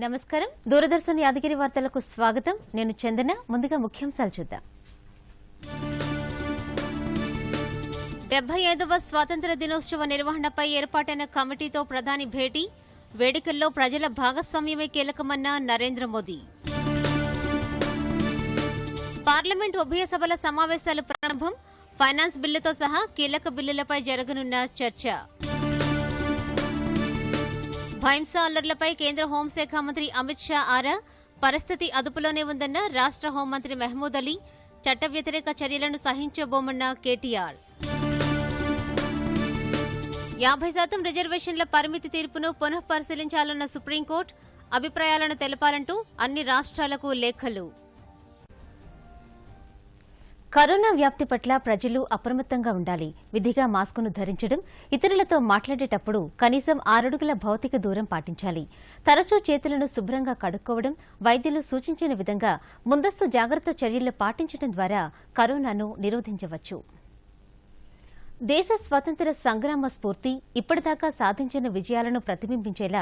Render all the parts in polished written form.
నమస్కారం దూరదర్శన్ యాదగిరి వార్తలకు స్వాగతం నేను చందన ముందుగా ముఖ్యాంశాలు చూద్దాం 75వ స్వాతంత్ర్య దినోత్సవ నిర్వహణపై ఏర్పాటైన కమిటీతో ప్రధాని భేటీ వేడుకల్లో ప్రజల భాగస్వామ్యమే కీలకమన్న నరేంద్ర మోదీ పార్లమెంట్ ఉభయ సభల సమావేశాలు ప్రారంభం ఫైనాన్స్ బిల్లుతో సహా కీలక బిల్లులపై జరగనున్న చర్చ భైంసా అల్లర్లపై కేంద్ర హోంశాఖ మంత్రి అమిత్ షా ఆరా పరిస్థితి అదుపులోనే ఉందన్న రాష్ట్ర హోంమంత్రి మహమూద్ అలీ చట్ట వ్యతిరేక చర్యలను సహించబోమన్న కేటీఆర్ 50% రిజర్వేషన్ల పరిమితి తీర్పును పునః పరిశీలించాలన్న సుప్రీంకోర్టు అభిప్రాయాలను తెలపాలంటూ అన్ని రాష్ట్రాలకు లేఖలు కరోనా వ్యాప్తి పట్ల ప్రజలు అప్రమత్తంగా ఉండాలి. విధిగా మాస్కును ధరించడం, ఇతరులతో మాట్లాడేటప్పుడు కనీసం 6 అడుగుల భౌతిక దూరం పాటించాలి. తరచూ చేతులను శుభ్రంగా కడుక్కోవడం, వైద్యులు సూచించిన విధంగా ముందస్తు జాగ్రత్త చర్యలు పాటించడం ద్వారా కరోనాను నిరోధించవచ్చు. దేశ స్వాతంత్ర్య సంగ్రామ స్ఫూర్తి ఇప్పటిదాకా సాధించిన విజయాలను ప్రతిబింబించేలా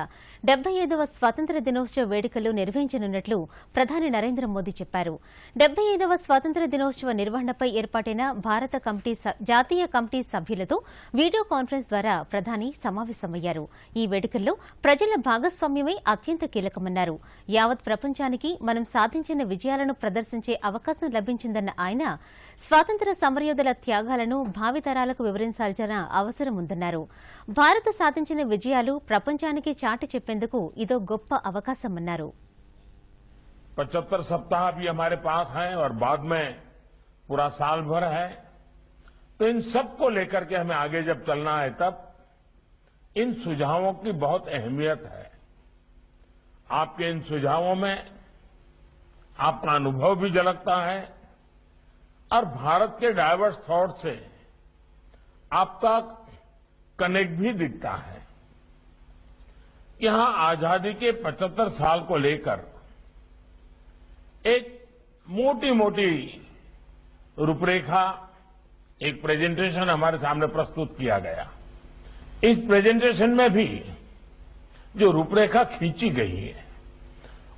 75వ స్వాతంత్ర్య దినోత్సవ వేడుకలు నిర్వహించనున్నట్లు ప్రధాని నరేంద్ర మోదీ చెప్పారు. 75వ స్వాతంత్ర్య దినోత్సవ నిర్వహణపై ఏర్పాటైన జాతీయ కమిటీ సభ్యులతో వీడియో కాన్ఫరెన్స్ ద్వారా ప్రధాని సమావేశమయ్యారు. ఈ వేడుకల్లో ప్రజల భాగస్వామ్యమే అత్యంత కీలకమన్నారు. యావత్ ప్రపంచానికి మనం సాధించిన విజయాలను ప్రదర్శించే అవకాశం లభించిందన్న ఆయన స్వాతంత్ర్య సమరయోధుల త్యాగాలను భావితరాలకు వివరించాల్సిన అవసరం ఉందన్నారు. భారత్ సాధించిన విజయాలు ప్రపంచానికి చాటి చెప్పేందుకు ఇదో గొప్ప అవకాశమన్నారు. 75 सप्ताह भी हमारे पास हैं और बाद में पूरा साल भर है, तो इन सबको लेकर के हमें आगे जब चलना है तब इन सुझावों की बहुत अहमियत है. आपके इन सुझावों में आपका अनुभव भी झलकता है और भारत के डाइवर्स थॉट से आपका कनेक्ट भी दिखता है. यहां आजादी के 75 साल को लेकर एक मोटी मोटी रूपरेखा, एक प्रेजेंटेशन हमारे सामने प्रस्तुत किया गया. इस प्रेजेंटेशन में भी जो रूपरेखा खींची गई है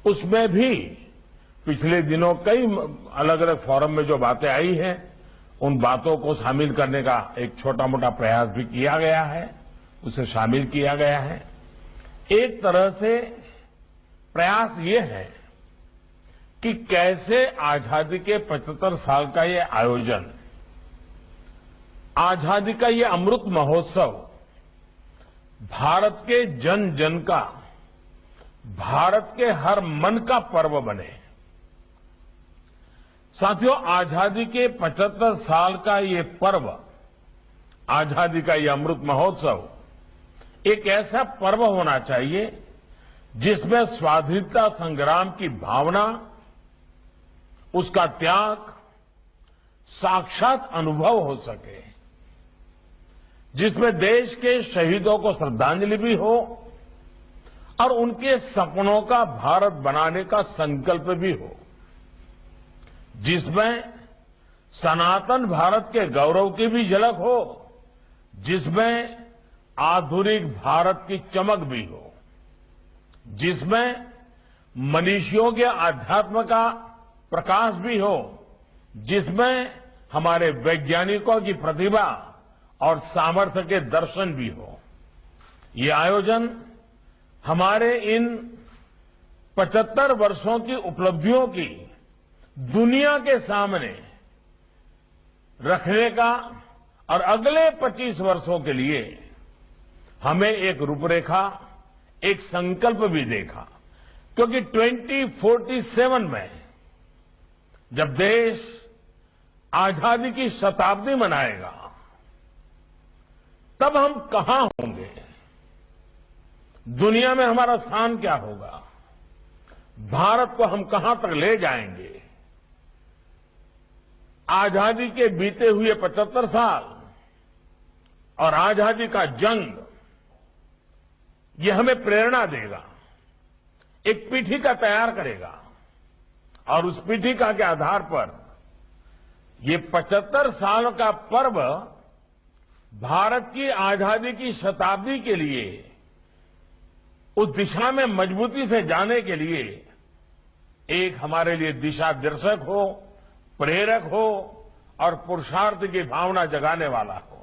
उसमें भी पिछले दिनों कई अलग अलग फोरम में जो बातें आई हैं उन बातों को शामिल करने का एक छोटा मोटा प्रयास भी किया गया है, उसे शामिल किया गया है. एक तरह से प्रयास ये है कि कैसे आजादी के 75 साल का ये आयोजन, आजादी का ये अमृत महोत्सव भारत के जन जन का, भारत के हर मन का पर्व बने. साथियों, आजादी के 75 साल का ये पर्व, आजादी का ये अमृत महोत्सव एक ऐसा पर्व होना चाहिए जिसमें स्वाधीनता संग्राम की भावना, उसका त्याग साक्षात अनुभव हो सके, जिसमें देश के शहीदों को श्रद्धांजलि भी हो और उनके सपनों का भारत बनाने का संकल्प भी हो, जिसमें सनातन भारत के गौरव की भी झलक हो, जिसमें आधुनिक भारत की चमक भी हो, जिसमें मनीषियों के आध्यात्म का प्रकाश भी हो, जिसमें हमारे वैज्ञानिकों की प्रतिभा और सामर्थ्य के दर्शन भी हो. ये आयोजन हमारे इन 75 वर्षों की उपलब्धियों की दुनिया के सामने रखने का और अगले 25 वर्षों के लिए हमें एक रूपरेखा, एक संकल्प भी देखा. क्योंकि 2047 में जब देश आजादी की शताब्दी मनाएगा तब हम कहां होंगे, दुनिया में हमारा स्थान क्या होगा, भारत को हम कहां तक ले जाएंगे. आजादी के बीते हुए 75 साल और आजादी का जंग ये हमें प्रेरणा देगा, एक पीठिका तैयार करेगा और उस पीठिका के आधार पर ये 75 साल का पर्व भारत की आजादी की शताब्दी के लिए उस दिशा में मजबूती से जाने के लिए एक हमारे लिए दिशा दर्शक हो, प्रेरक हो और पुरुषार्थ की भावना जगाने वाला हो।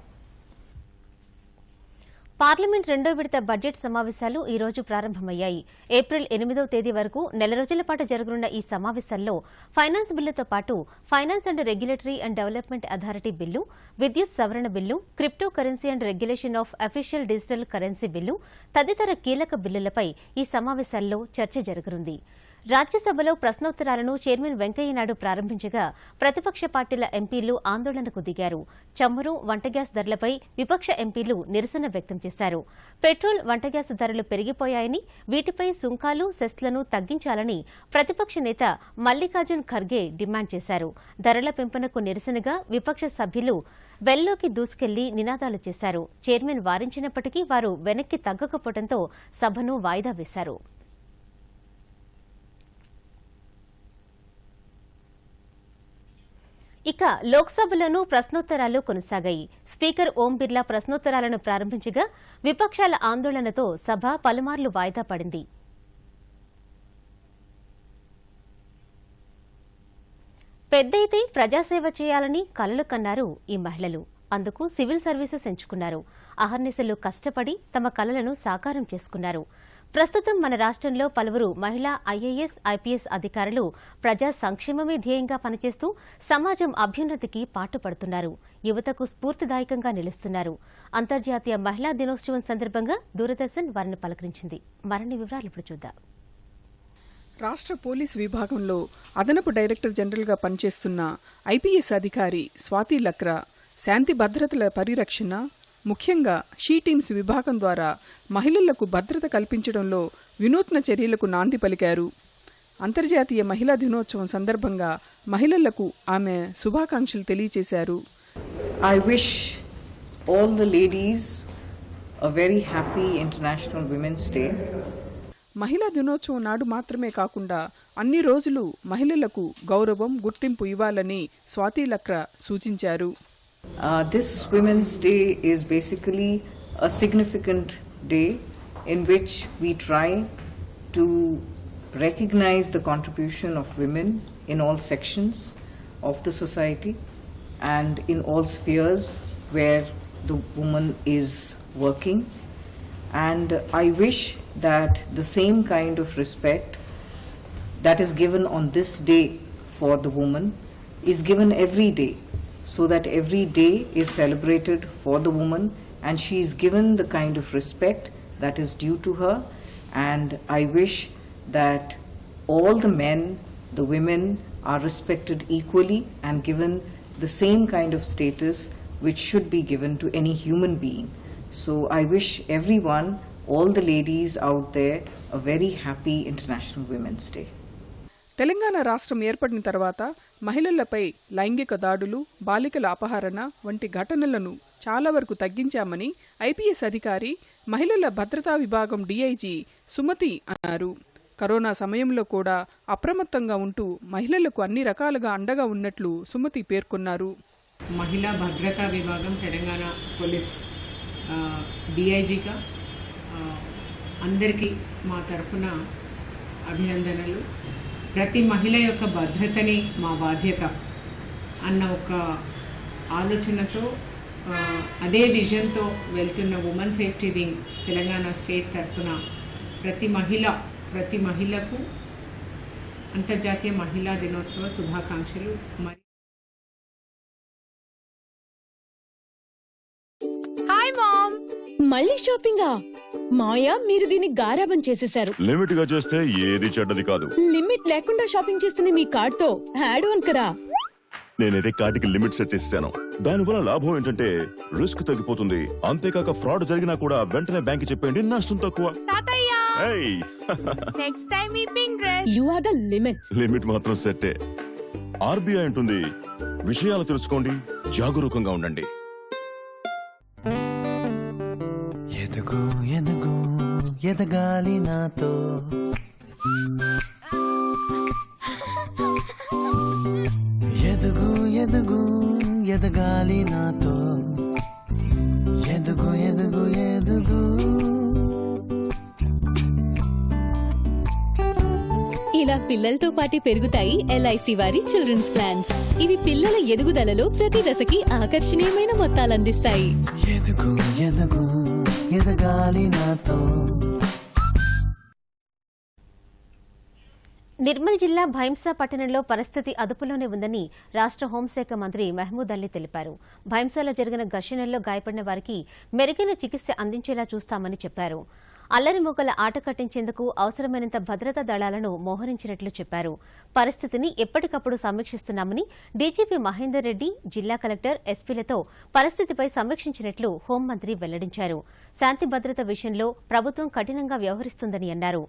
పార్లమెంట్ రెండో విడత బడ్జెట్ సమావేశాలు ఈ రోజు ప్రారంభమయ్యాయి. ఏప్రిల్ 8వ తేదీ వరకు నెల రోజుల పాటు జరగనున్న ఈ సమావేశాల్లో ఫైనాన్స్ బిల్లుతో పాటు finance and regulatory and development authority bill, విద్యుత్ సవరణ bill, crypto currency and regulation of official digital currency bill తదితర కీలక బిల్లులపై ఈ సమావేశాల్లో చర్చ జరగనుంది. రాజ్యసభలో ప్రశ్నోత్తరాలను చైర్మన్ వెంకయ్యనాయుడు ప్రారంభించగా ప్రతిపక్ష పార్టీల ఎంపీలు ఆందోళనకు దిగారు. చమురు, వంట గ్యాస్ ధరలపై విపక్ష ఎంపీలు నిరసన వ్యక్తం చేశారు. పెట్రోల్, వంట గ్యాస్ ధరలు పెరిగిపోయాయని, వీటిపై సుంకాలు, సెస్లను తగ్గించాలని ప్రతిపక్ష నేత మల్లికార్జున్ ఖర్గే డిమాండ్ చేశారు. ధరల పెంపునకు నిరసనగా విపక్ష సభ్యులు వెల్లోకి దూసుకెళ్లి నినాదాలు చేశారు. చైర్మన్ వారించినప్పటికీ వారు వెనక్కి తగ్గకపోవడంతో సభను వాయిదా వేశారు. ఇక లోక్సభలోనూ ప్రశ్నోత్తరాలు కొనసాగాయి. స్పీకర్ ఓం బిర్లా ప్రశ్నోత్తరాలను ప్రారంభించగా విపక్షాల ఆందోళనతో సభ పలుమార్లు వాయిదా పడింది. పెద్ద ఎత్తి ప్రజాసేవ చేయాలని కలలు కన్నారు ఈ మహిళలు. అందుకు సివిల్ సర్వీసెస్ ఎంచుకున్నారు. అహర్నిశలు కష్టపడి తమ కలలను సాకారం చేసుకున్నారు. ప్రస్తుతం మన రాష్ట్రంలో పలువురు మహిళా ఐఏఎస్, ఐపీఎస్ అధికారులు ప్రజా సంక్షేమమే ధ్యేయంగా పనిచేస్తూ సమాజం అభ్యున్నతికి పాటుపడుతున్నారు. యువతకు స్ఫూర్తిదాయకంగా నిలుస్తున్నారు. అంతర్జాతీయ మహిళా దినోత్సవం సందర్భంగా దూరదర్శన్ వారిని పలకరించింది. మరిన్ని వివరాలు ఇప్పుడు చూద్దాం. రాష్ట్ర పోలీస్ విభాగంలో అదనపు డైరెక్టర్ జనరల్గా పనిచేస్తున్న ఐపీఎస్ అధికారి స్వాతి లక్రా శాంతి భద్రతల పరిరక్షణ, ముఖ్యంగా షీ టీమ్స్ విభాగం ద్వారా మహిళలకు భద్రత కల్పించడంలో వినూత్న చర్యలకు నాంది పలికారు. అంతర్జాతీయ మహిళా దినోత్సవం సందర్భంగా మహిళలకు ఆమె శుభాకాంక్షలు తెలియజేశారు. I wish all the ladies a very happy International Women's Day. మహిళా దినోత్సవం నాడు మాత్రమే కాకుండా అన్ని రోజులు మహిళలకు గౌరవం, గుర్తింపు ఇవ్వాలని స్వాతి లక్రా సూచించారు. This Women's Day is basically a significant day in which we try to recognize the contribution of women in all sections of the society and in all spheres where the woman is working. And I wish that the same kind of respect that is given on this day for the woman is given every day, so that every day is celebrated for the woman and she is given the kind of respect that is due to her. And I wish that all the men, the women are respected equally and given the same kind of status which should be given to any human being. So I wish everyone, all the ladies out there, a very happy International Women's Day. Telangana రాష్ట్రం ఏర్పడిన తర్వాత మహిళలపై లైంగిక దాడులు, బాలికల అపహరణ వంటి ఘటనలను చాలా వరకు తగ్గించామని ఐపీఎస్ అధికారి, మహిళల భద్రతా విభాగం డీఐజీ సుమతి అన్నారు. కరోనా సమయంలో కూడా అప్రమత్తంగా ఉంటూ మహిళలకు అన్ని రకాలుగా అండగా ఉన్నట్లు సుమతి పేర్కొన్నారు. మహిళా భద్రతా విభాగం తెలంగాణ పోలీస్ డీఐజీగా అందరికీ మా తరఫున అభినందనలు. ప్రతి మహిళ యొక్క భద్రతని మా బాధ్యత అన్న ఒక ఆలోచనతో, అదే విజన్తో వెళ్తున్న women safety wing Telangana state తరఫున ప్రతి మహిళకు అంతర్జాతీయ మహిళా దినోత్సవ శుభాకాంక్షలు. హాయ్ మామ్, మళ్ళీ షాపింగా? మాయా, మీరు దీన్ని గారాబం చేసేశారు. లిమిట్ గా చేస్తే ఏది చెడ్డది కాదు. లిమిట్ లేకుండా షాపింగ్ చేస్తుంది మీ కార్డ్ తో యాడ్ ఆన్ కరా. నేనైతే కార్డుకి లిమిట్ సెట్ చేసేసాను. దానివల్ల లాభం ఏంటంటే రిస్క్ తగ్గిపోతుంది. అంతేకాక ఫ్రాడ్ జరిగినా కూడా వెంటనే బ్యాంక్ చెప్పండి, నష్టం తక్కువ. నెక్స్ట్ టైం ఈ pink dress. You are the limit. Limit మాత్రం సెట్టే. ఆర్బీఐ అంటుంది, విషయాలు తెలుసుకోండి, జాగరూకంగా ఉండండి. ఎదుగు ఎదుగు ఎదగాలి నాతో, ఎదుగు ఎదుగు ఎదగాలి నాతో, ఎదుగు ఎదుగు ఎదుగు ఇలా పిల్లలతో పాటు పెరుగుతాయి ఎల్ఐసి వారి చిల్డ్రన్స్ ప్లాన్స్. ఇవి పిల్లల ఎదుగుదలలో ప్రతి దశకి ఆకర్షణీయమైన మొత్తాలందిస్తాయి. ఎదుగు ఎదుగు ఎదగాలి నాతో. నిర్మల్ జిల్లా భైంసా పట్టణంలో పరిస్థితి అదుపులోనే ఉందని రాష్ట్ర హోంశాఖ మంత్రి మహమూద్ అలీ తెలిపారు. భైంసాలో జరిగిన ఘర్షణల్లో గాయపడిన వారికి మెరుగైన చికిత్స అందించేలా చూస్తామని చెప్పారు. అల్లరి మూకల ఆట కట్టించేందుకు అవసరమైనంత భద్రతా దళాలను మోహరించినట్లు చెప్పారు. పరిస్థితిని ఎప్పటికప్పుడు సమీక్షిస్తున్నామని డీజీపీ మహేందర్ రెడ్డి, జిల్లా కలెక్టర్, ఎస్పీలతో పరిస్థితిపై సమీక్షించినట్లు హోంమంత్రి వెల్లడించారు. శాంతి భద్రత విషయంలో ప్రభుత్వం కఠినంగా వ్యవహరిస్తుందని అన్నారు.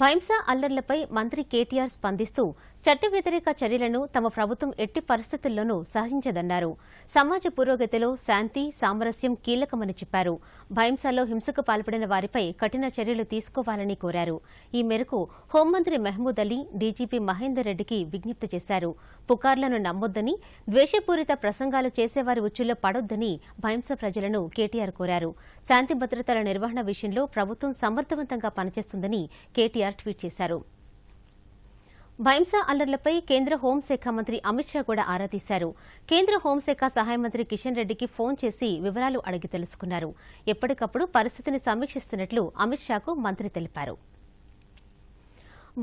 భైంసా అల్లర్లపై మంత్రి కేటీఆర్ స్పందిస్తూ చట్ట వ్యతిరేక చర్యలను తమ ప్రభుత్వం ఎట్టి పరిస్థితుల్లోనూ సహించదన్నారు. సమాజ పురోగతిలో శాంతి, సామరస్యం కీలకమని చెప్పారు. భైంసాలో హింసకు పాల్పడిన వారిపై కఠిన చర్యలు తీసుకోవాలని కోరారు. ఈ మేరకు హోంమంత్రి మహమూద్ అలీ డీజీపీ మహేందర్ రెడ్డికి విజ్ఞప్తి చేశారు. పుకార్లను నమ్మొద్దని, ద్వేషపూరిత ప్రసంగాలు చేసేవారి ఉచ్చుల్లో పడొద్దని భైంసా ప్రజలను కేటీఆర్ కోరారు. శాంతి భద్రతల నిర్వహణ విషయంలో ప్రభుత్వం సమర్థవంతంగా పనిచేస్తుందని కేటీఆర్ ట్వీట్ చేశారు. భైంసా అల్లర్లపై కేంద్ర హోంశాఖ మంత్రి అమిత్ షా కూడా ఆరా తీశారు. కేంద్ర హోంశాఖ సహాయ మంత్రి కిషన్ రెడ్డికి ఫోన్ చేసి వివరాలు అడిగి తెలుసుకున్నారు. ఎప్పటికప్పుడు పరిస్థితిని సమీక్షిస్తున్నట్లు అమిత్ షాకు మంత్రి తెలిపారు.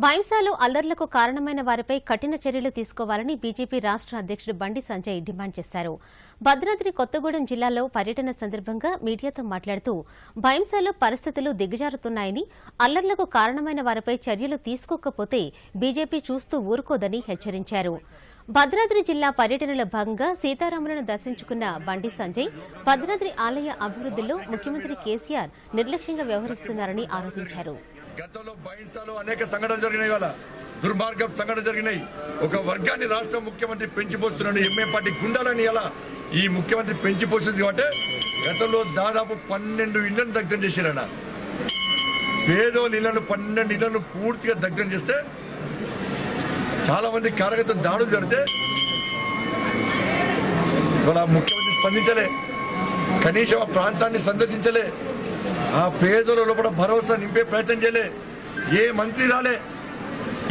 భైంసాలో అల్లర్లకు కారణమైన వారిపై కఠిన చర్యలు తీసుకోవాలని బీజేపీ రాష్ట్ర అధ్యక్షుడు బండి సంజయ్ డిమాండ్ చేశారు. భద్రాద్రి కొత్తగూడెం జిల్లాలో పర్యటన సందర్భంగా మీడియాతో మాట్లాడుతూ భైంసాలో పరిస్థితులు దిగజారుతున్నాయని, అల్లర్లకు కారణమైన వారిపై చర్యలు తీసుకోకపోతే బీజేపీ చూస్తూ ఊరుకోదని హెచ్చరించారు. భద్రాద్రి జిల్లా పర్యటనలో భాగంగా సీతారాములను దర్శించుకున్న బండి సంజయ్ భద్రాద్రి ఆలయ అభివృద్దిలో ముఖ్యమంత్రి కేసీఆర్ నిర్లక్ష్యంగా వ్యవహరిస్తున్నారని ఆరోపించారు. గతంలో భైంసాలో అనేక సంఘటనలు జరిగినాయి. వాళ్ళ దుర్మార్గ సంఘటనలు జరిగినాయి. ఒక వర్గాన్ని రాష్ట్ర ముఖ్యమంత్రి పెంచిపోస్తున్నాడు. ఎంఏ పార్టీ గుండాలని ఎలా ఈ ముఖ్యమంత్రి పెంచిపోస్తుంది అంటే గతంలో దాదాపు 12 ఇళ్లను దగ్ధం చేశారన్న. పేదోళ్ళ ఇళ్లను 12 ఇళ్లను పూర్తిగా దగ్ధం చేస్తే చాలా మంది కార్యకర్తలు దాడులు జరిగితే ఇవాళ ముఖ్యమంత్రి స్పందించలే, కనీసం ఆ ప్రాంతాన్ని సందర్శించలే, ఆ పేదల లోపల భరోసా నింపే ప్రయత్నం చేయలే. ఏ మంత్రి రాలే,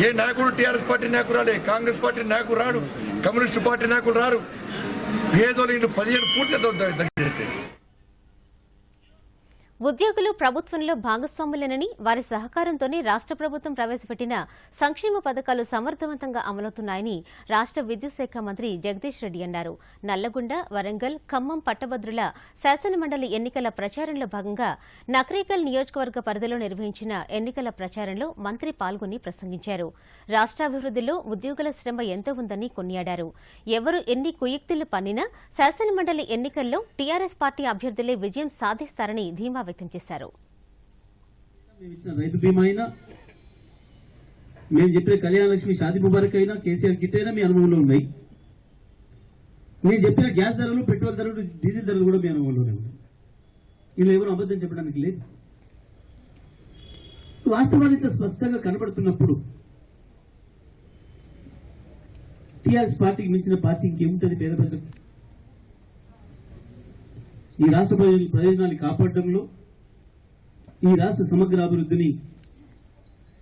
ఏ నాయకుడు, టీఆర్ఎస్ పార్టీ నాయకుడు రాలే, కాంగ్రెస్ పార్టీ నాయకుడు రాడు, కమ్యూనిస్టు పార్టీ నాయకుడు రారు. పేదోళ్ళు ఇంటూ 15 పూర్తిగా దగ్గర చేస్తే ఉద్యోగులు ప్రభుత్వంలో భాగస్వాములేనని, వారి సహకారంతోనే రాష్ట్ర ప్రభుత్వం ప్రవేశపెట్టిన సంక్షేమ పథకాలు సమర్థవంతంగా అమలవుతున్నాయని రాష్ట్ర విద్యుత్ శాఖ మంత్రి జగదీష్ రెడ్డి అన్నారు. నల్లగొండ, వరంగల్, ఖమ్మం పట్టభద్రుల శాసనమండలి ఎన్నికల ప్రచారంలో భాగంగా నకరేకల్ నియోజకవర్గ పరిధిలో నిర్వహించిన ఎన్నికల ప్రచారంలో మంత్రి పాల్గొని ప్రసంగించారు. రాష్ట్రాభివృద్దిలో ఉద్యోగుల శ్రమ ఎంతో ఉందని కొనియాడారు. ఎవరు ఎన్ని కుయుక్తులు పన్నినా శాసనమండలి ఎన్నికల్లో టీఆర్ఎస్ పార్టీ అభ్యర్థులే విజయం సాధిస్తారని ధీమా వ్యక్తం చేశారు. రైతు బీమా అయినా, మేము చెప్పిన కళ్యాణ లక్ష్మి, షాదీ ముబారక్ అయినా, కేసీఆర్ కిట్ అయినా మీ అనుభవంలో ఉన్నాయి. నేను చెప్పిన గ్యాస్ ధరలు, పెట్రోల్ ధరలు, డీజిల్ ధరలు కూడా మీ అనుభవంలోనే ఉన్నాయి. వీళ్ళు ఎవరు అబద్ధం చెప్పడానికి లేదు. వాస్తవాలు ఇంత స్పష్టంగా కనబడుతున్నప్పుడు టీఆర్ఎస్ పార్టీకి మించిన పార్టీ ఇంకేముంటుంది పేద ప్రజలకు? ఈ రాష్ట్ర ప్రయోజనాన్ని కాపాడడంలో, ఈ రాష్ట్ర సమగ్ర అభివృద్ధిని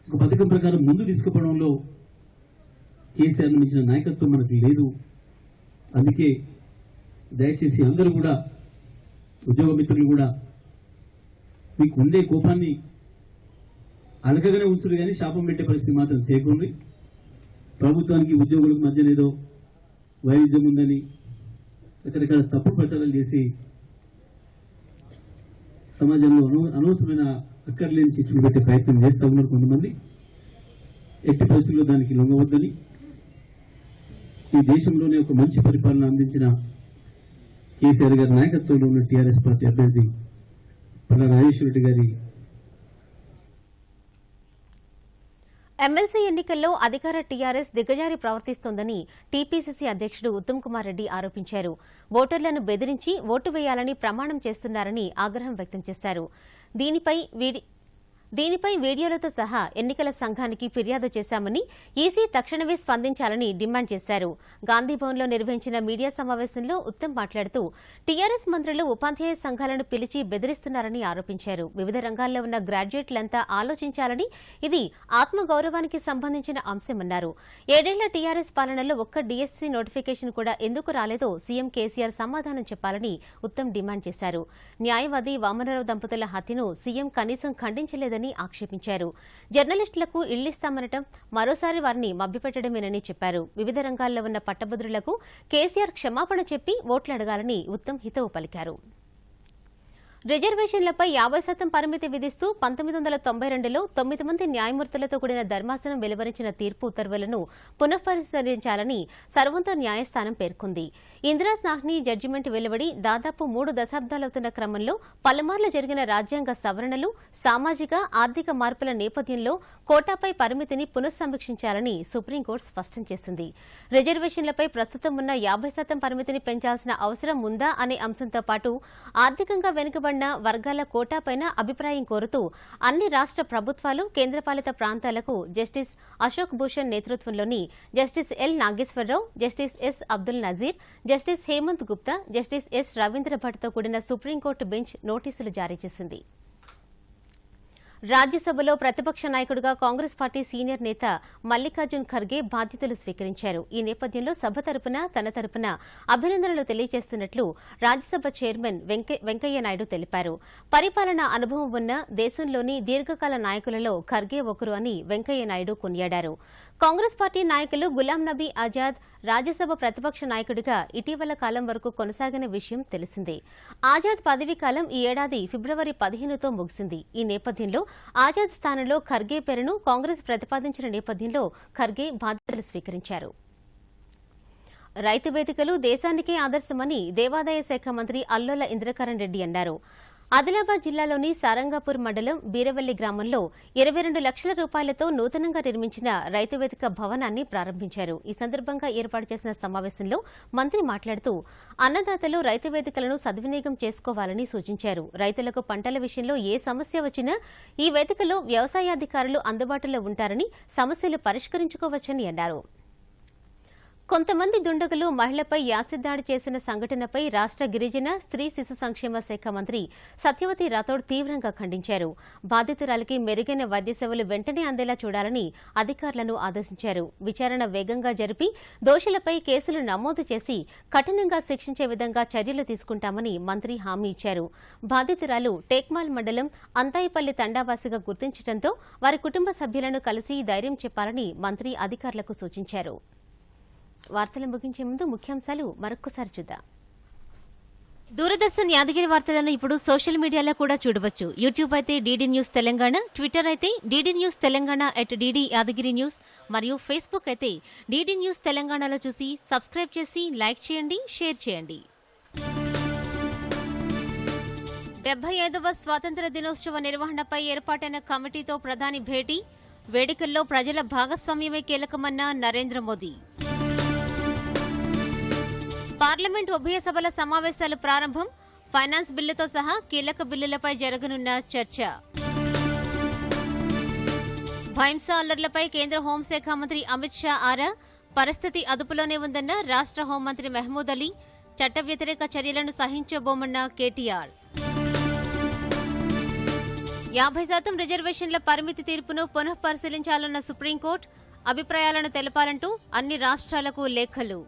ఒక పథకం ప్రకారం ముందు తీసుకుపోవడంలో కేసీఆర్ మించిన నాయకత్వం మనకు లేదు. అందుకే దయచేసి అందరూ కూడా, ఉద్యోగ మిత్రులు కూడా, మీకు ఉండే కోపాన్ని అలకగానే ఉంచుడు కానీ శాపం పెట్టే పరిస్థితి మాత్రం తేకుంది. ప్రభుత్వానికి ఉద్యోగులకు మధ్యనేదో వైవిధ్యం ఉందని రకరకాల తప్పుడు ప్రచారాలు చేసి సమాజంలో అనవసరమైన అక్కర్లేని చిచ్చులు పెట్టే ప్రయత్నం చేస్తూ ఉన్నారు కొంతమంది. ఎట్టి పరిస్థితుల్లో దానికి లొంగవద్దని, ఈ దేశంలోనే ఒక మంచి పరిపాలన అందించిన కేసీఆర్ గారి నాయకత్వంలో ఉన్న టీఆర్ఎస్ పార్టీ అభ్యర్థి పల్లా రాజేశ్వర రెడ్డి గారి ఎమ్మెల్సీ ఎన్నికల్లో అధికార టీఆర్ఎస్ దిగజారి ప్రవర్తిస్తోందని టీపీసీసీ అధ్యక్షుడు ఉత్తమ్ కుమార్ రెడ్డి ఆరోపించారు. ఓటర్లను బెదిరించి ఓటు వేయాలని ప్రమాణం చేస్తున్నారని ఆగ్రహం వ్యక్తం చేశారు. దీనిపై వీడియోలతో సహా ఎన్నికల సంఘానికి ఫిర్యాదు చేశామని ఈసీ తక్షణమే స్పందించాలని డిమాండ్ చేశారు. గాంధీభవన్లో నిర్వహించిన మీడియా సమావేశంలో ఉత్తమ్ మాట్లాడుతూ టీఆర్ఎస్ మంత్రులు ఉపాధ్యాయ సంఘాలను పిలిచి బెదిరిస్తున్నారని ఆరోపించారు. వివిధ రంగాల్లో ఉన్న గ్రాడ్యుయేట్లంతా ఆలోచించాలని, ఇది ఆత్మగౌరవానికి సంబంధించిన అంశమన్నారు. 7 ఏళ్ల టీఆర్ఎస్ పాలనలో ఒక్క డీఎస్సీ నోటిఫికేషన్ కూడా ఎందుకు రాలేదో సీఎం కేసీఆర్ సమాధానం చెప్పాలని ఉత్తమ్ డిమాండ్ చేశారు. న్యాయవాది వామనరావు దంపతుల హత్యను సీఎం కనీసం ఖండించలేదని ఆక్షేపించారు. జర్నలిస్టులకు ఇళ్లిస్తామనటం మరోసారి వారిని మభ్యపెట్టడమేనని చెప్పారు. వివిధ రంగాల్లో ఉన్న పట్టభద్రులకు కేసీఆర్ క్షమాపణ చెప్పి ఓట్లు అడగాలని ఉత్తమ్ హితవు పలికారు. రిజర్వేషన్లపై 50% పరిమితి విధిస్తూ 1992లో 9 మంది న్యాయమూర్తులతో కూడిన ధర్మాసనం వెలువరించిన తీర్పు ఉత్తర్వులను పునఃపరిశీలించాలని సర్వోన్నత న్యాయస్థానం పేర్కొంది. ఇందిరా సాహ్ని జడ్జిమెంట్ వెలువడి దాదాపు 3 దశాబ్దాలవుతున్న క్రమంలో పలుమార్లు జరిగిన రాజ్యాంగ సవరణలు, సామాజిక ఆర్థిక మార్పుల నేపథ్యంలో కోటాపై పరిమితిని పునఃసమీక్షించాలని సుప్రీంకోర్టు స్పష్టం చేసింది. రిజర్వేషన్లపై ప్రస్తుతం ఉన్న 50% పరిమితిని పెంచాల్సిన అవసరం ఉందా అనే అంశంతో పాటు ఆర్థికంగా వెనుకబడిన వర్గాల కోటాపైన అభిప్రాయం కోరుతూ అన్ని రాష్ట్ర ప్రభుత్వాలు, కేంద్రపాలిత ప్రాంతాలకు జస్టిస్ అశోక్ భూషణ్ నేతృత్వంలోని justice L Nageswara Rao, justice S Abdul Nazeer, justice Hemant Gupta, justice S Ravindra భట్తో కూడిన సుప్రీంకోర్టు బెంచ్ నోటీసులు జారీ చేసింది. రాజ్యసభలో ప్రతిపక్ష నాయకుడిగా కాంగ్రెస్ పార్టీ సీనియర్ నేత మల్లికార్జున్ ఖర్గే బాధ్యతలు స్వీకరించారు. ఈ నేపథ్యంలో సభ తన తరపున అభినందనలు తెలియజేస్తున్నట్లు రాజ్యసభ చైర్మన్ వెంకయ్య నాయుడు తెలిపారు. పరిపాలనా అనుభవం ఉన్న దేశంలోని దీర్ఘకాల నాయకులలో ఖర్గే ఒకరు అని వెంకయ్య నాయుడు కొనియాడారు. కాంగ్రెస్ పార్టీ నాయకులు గులాం నబీ ఆజాద్ రాజ్యసభ ప్రతిపక్ష నాయకుడిగా ఇటీవల కాలం వరకు కొనసాగిన విషయం తెలిసిందే. ఆజాద్ పదవీకాలం ఈ ఏడాది ఫిబ్రవరి 15తో ముగిసింది. ఈ నేపథ్యంలో ఆజాద్ స్థానంలో ఖర్గే పేరును కాంగ్రెస్ ప్రతిపాదించిన నేపథ్యంలో ఖర్గే బాధ్యతలు స్వీకరించారు. రైతు వేదికలు దేశానికే ఆదర్శమని దేవాదాయ శాఖ మంత్రి అల్లోల ఇంద్రకరణ్ రెడ్డి అన్నారు. ఆదిలాబాద్ జిల్లాలోని సారంగాపూర్ మండలం బీరవల్లి గ్రామంలో 22 లక్షల రూపాయలతో నూతనంగా నిర్మించిన రైతు వేదిక భవనాన్ని ప్రారంభించారు. ఈ సందర్భంగా ఏర్పాటు చేసిన సమావేశంలో మంత్రి మాట్లాడుతూ అన్నదాతలు రైతు వేదికలను సద్వినియోగం చేసుకోవాలని సూచించారు. రైతులకు పంటల విషయంలో ఏ సమస్య వచ్చినా ఈ వేదికలో వ్యవసాయాధికారులు అందుబాటులో ఉంటారని, సమస్యలు పరిష్కరించుకోవచ్చని అన్నారు. కొంతమంది దుండగులు మహిళపై యాసిడ్ దాడి చేసిన సంఘటనపై రాష్ట్ర గిరిజన, స్త్రీ శిశు సంక్షేమ శాఖ మంత్రి సత్యవతి రాథోడ్ తీవ్రంగా ఖండించారు. బాధితురాలికి మెరుగైన వైద్య సేవలు వెంటనే అందేలా చూడాలని అధికారులను ఆదేశించారు. విచారణ వేగంగా జరిపి దోషులపై కేసులు నమోదు చేసి కఠినంగా శిక్షించే విధంగా చర్యలు తీసుకుంటామని మంత్రి హామీ ఇచ్చారు. బాధితురాలు టేక్మాల్ మండలం అంతాయిపల్లి తండావాసిగా గుర్తించడంతో వారి కుటుంబ సభ్యులను కలిసి ధైర్యం చెప్పాలని మంత్రి అధికారులకు సూచించారు. వార్తలు ముగించే ముందు ముఖ్యాంశాలు మరొక్కసారి చూద్దాం. దూరదర్శన్ యాదగిరి వార్తలను ఇప్పుడు సోషల్ మీడియాలో కూడా చూడవచ్చు. యూట్యూబ్ అయితే డీడీ న్యూస్ తెలంగాణ, ట్విట్టర్ అయితే DD news Telangana @DD Yadagiri news మరియు ఫేస్బుక్ అయితే డీడీ న్యూస్ తెలంగాణలో చూసి సబ్స్క్రైబ్ చేసి లైక్ చేయండి, షేర్ చేయండి. 75వ స్వాతంత్ర దినోత్సవ నిర్వహణపై ఏర్పాటైన కమిటీతో ప్రధాని భేటీ, వేడుకల్లో ప్రజల భాగస్వామ్యమే కీలకమన్న నరేంద్ర మోదీ. పార్లమెంట్ ఉభయ సభల సమావేశాలు ప్రారంభం, ఫైనాన్స్ బిల్లుతో సహా కీలక బిల్లులపై జరగనున్న చర్చ. భైంసా అల్లర్లపై కేంద్ర హోంశాఖ మంత్రి అమిత్ షా ఆరా, పరిస్థితి అదుపులోనే ఉందన్న రాష్ట్ర హోంమంత్రి మహమూద్ అలీ, చట్ట వ్యతిరేక చర్యలను సహించబోమన్న కేటీఆర్. 50% రిజర్వేషన్ల పరిమితి తీర్పును పునఃపరిశీలించాలన్న సుప్రీంకోర్టు, అభిప్రాయాలను తెలపాలంటూ అన్ని రాష్ట్రాలకు లేఖలు.